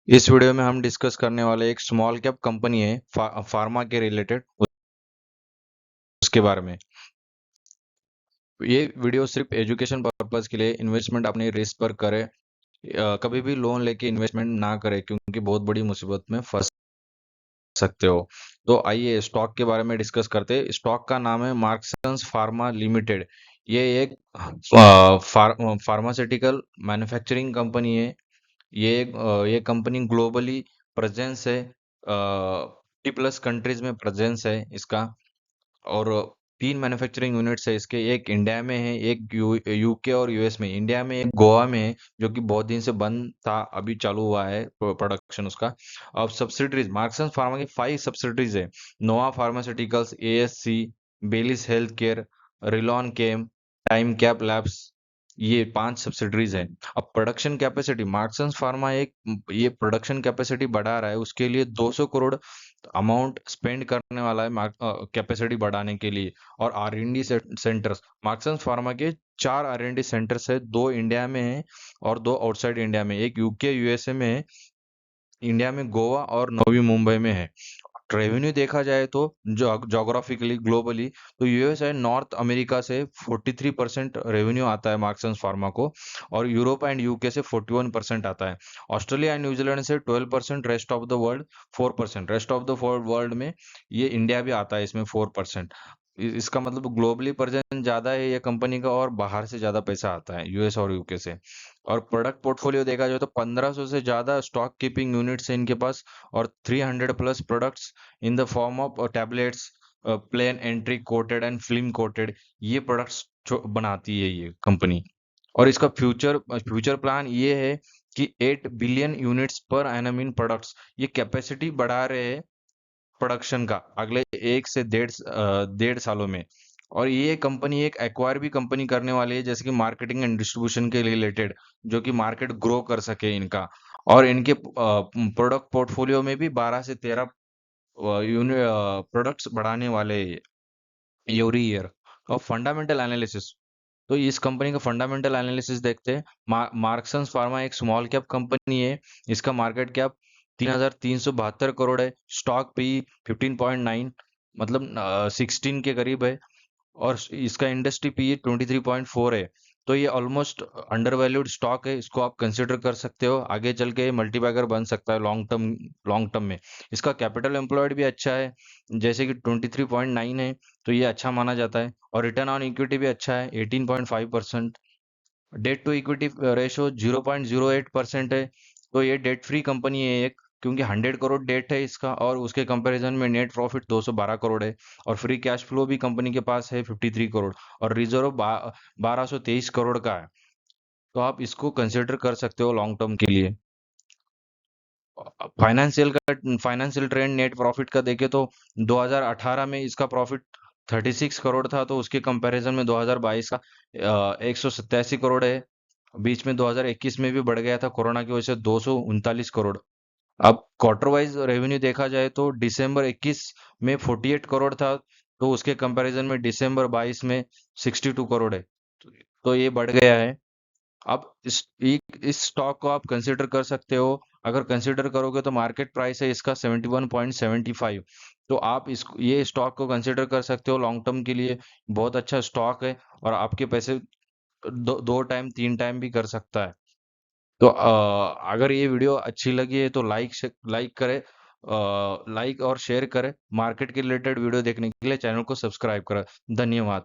इस वीडियो में हम डिस्कस करने वाले एक स्मॉल कैप कंपनी है फार्मा के रिलेटेड उसके बारे में। ये वीडियो सिर्फ एजुकेशन पर्पस के लिए, इन्वेस्टमेंट अपने रिस्क पर करें। कभी भी लोन लेके इन्वेस्टमेंट ना करें क्योंकि बहुत बड़ी मुसीबत में फंस सकते हो। तो आइए स्टॉक के बारे में डिस्कस करते हैं। स्टॉक का नाम है मार्क्सन्स फार्मा लिमिटेड। ये एक फार्मास्यूटिकल मैन्युफैक्चरिंग कंपनी है। ये कंपनी ग्लोबली प्रेजेंस है। 50+ कंट्रीज में प्रेजेंस है इसका। और 3 मैन्युफैक्चरिंग यूनिट्स है इसके। एक इंडिया में है, एक यूके और यूएस में। इंडिया में एक गोवा में है जो कि बहुत दिन से बंद था, अभी चालू हुआ है प्रोडक्शन उसका। अब सब्सिडरीज मार्क्सन फार्मा की 5 सब्सिडरीज है। Nova pharmaceuticals, ASC, Belis health care, Relon Chem, Time Cap Labs, ये 5 सब्सिडरीज हैं। अब प्रोडक्शन कैपेसिटी मार्क्सन फार्मा एक ये प्रोडक्शन कैपेसिटी बढ़ा रहा है, उसके लिए 200 करोड़ अमाउंट स्पेंड करने वाला है कैपेसिटी बढ़ाने के लिए। और R&D सेंटर्स मार्क्सन फार्मा के 4 R&D सेंटर्स है, 2 इंडिया में है और 2 आउटसाइड इंडिया में। एक यूके यूएसए में है, इंडिया में गोवा और नवी मुंबई में है। रेवेन्यू देखा जाए तो जोग्राफिकली ग्लोबली, तो यूएस है नॉर्थ अमेरिका से 43% रेवेन्यू आता है मार्क्सन्स फार्मा को। और यूरोप एंड यूके से 41% आता है। ऑस्ट्रेलिया एंड न्यूजीलैंड से 12%, rest of the world 4%। Rest of the world में ये इंडिया भी आता है इसमें 4%। इसका मतलब ग्लोबली प्रेजेंस ज्यादा है ये कंपनी का, और बाहर से ज्यादा पैसा आता है यूएस और यूके से। और प्रोडक्ट पोर्टफोलियो देखा जाए तो 1500 से ज्यादा स्टॉक कीपिंग यूनिट्स है इनके पास। और 300+ products in the form of tablets, plain entry coated and film coated, ये प्रोडक्ट्स बनाती है ये कंपनी। और इसका फ्यूचर प्लान ये है कि 8 बिलियन यूनिट्स पर एनम इन प्रोडक्ट्स, ये कैपेसिटी बढ़ा रहे हैं प्रोडक्शन का अगले 1 से 1.5 सालों में। और ये कंपनी एक एक्वायर भी कंपनी करने वाली है, जैसे कि मार्केटिंग एंड डिस्ट्रीब्यूशन के रिलेटेड, जो कि मार्केट ग्रो कर सके इनका। और इनके प्रोडक्ट पोर्टफोलियो में भी 12 से 13 यूनिट प्रोडक्ट्स बढ़ाने वाले एवरी ईयर। और फंडामेंटल एनालिसिस, तो इस कंपनी का फंडामेंटल एनालिसिस देखते हैं। मार्क्सन्स फार्मा एक स्मॉल कैप कंपनी है। इसका मार्केट कैप 3,372 करोड़ है। स्टॉक पी 15.9, मतलब 16 के करीब है। और इसका इंडस्ट्री पी 23.4 है। तो ये ऑलमोस्ट अंडर वैल्यूड स्टॉक है, इसको आप कंसिडर कर सकते हो। आगे चल के मल्टीबैगर बन सकता है लॉन्ग टर्म में। इसका कैपिटल एम्प्लॉयड भी अच्छा है, जैसे कि 23.9 है, तो ये अच्छा माना जाता है। और रिटर्न ऑन इक्विटी भी अच्छा है, 18.5%। डेट टू इक्विटी रेशो 0.08% है। तो ये डेट फ्री कंपनी है एक, क्योंकि 100 करोड़ डेट है इसका, और उसके कंपैरिजन में नेट प्रॉफिट 212 करोड़ है। और फ्री कैश फ्लो भी कंपनी के पास है 53 करोड़। और रिजर्व 1223 करोड़ का है। तो आप इसको कंसिडर कर सकते हो लॉन्ग टर्म के लिए। फाइनेंशियल ट्रेंड नेट प्रॉफिट का देखे तो 2018 में इसका प्रॉफिट 36 करोड़ था, तो उसके कंपैरिजन में 2022 का 187 करोड़ है। बीच में 2021 में भी बढ़ गया था कोरोना की वजह से, 239 करोड़। अब क्वार्टर वाइज रेवेन्यू देखा जाए तो दिसंबर 21 में 48 करोड़ था, तो उसके कंपैरिजन में दिसंबर 22 में 62 करोड़ है। तो ये बढ़ गया है। अब इस स्टॉक को आप कंसिडर कर सकते हो। अगर कंसिडर करोगे तो मार्केट प्राइस है इसका 71.75। तो आप इस ये स्टॉक को कंसिडर कर सकते हो लॉन्ग टर्म के लिए। बहुत अच्छा स्टॉक है, और आपके पैसे 2 टाइम 3 टाइम भी कर सकता है। तो अगर ये वीडियो अच्छी लगी है तो लाइक करें, लाइक और शेयर करें। मार्केट के रिलेटेड वीडियो देखने के लिए चैनल को सब्सक्राइब करें। धन्यवाद।